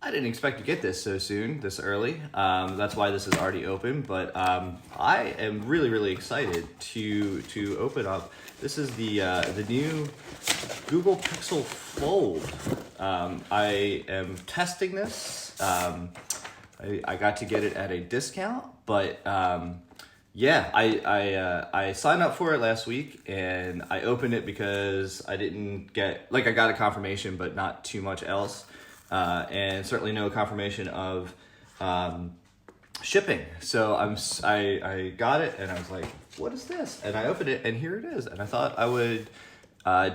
I didn't expect to get this so soon, this early. That's why this is already open, but I am really excited to open up. This is the new Google Pixel Fold. I am testing this. I got to get it at a discount, but yeah, I signed up for it last week, and I opened it because I didn't get, like, I got a confirmation, but not too much else. And certainly no confirmation of shipping. So I got it, and I was like, what is this? And I opened it, and here it is. And I thought I would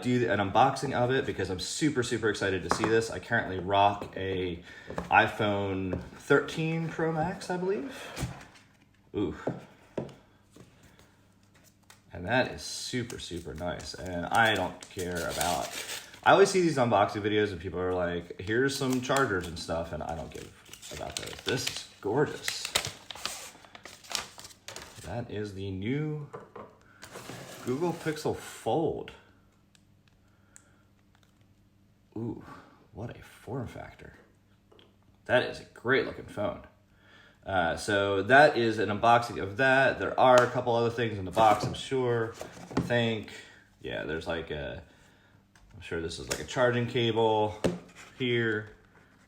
do an unboxing of it because I'm super excited to see this. I currently rock a iPhone 13 Pro Max, I believe. Ooh. And that is super nice. And I don't care about... I always see these unboxing videos and people are like, here's some chargers and stuff, and I don't give about those. This is gorgeous. That is the new Google Pixel Fold. Ooh, what a form factor. That is a great looking phone. So that is an unboxing of that. There are a couple other things in the box, I'm sure. I think, yeah, there's like a... I'm sure this is like a charging cable here.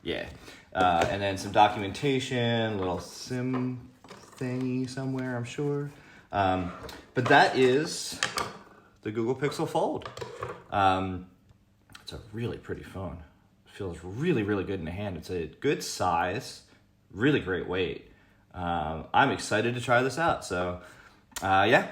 Yeah. And then some documentation, little SIM thingy somewhere, I'm sure. But that is the Google Pixel Fold. It's a really pretty phone. It feels really good in the hand. It's a good size, really great weight. I'm excited to try this out. So, yeah.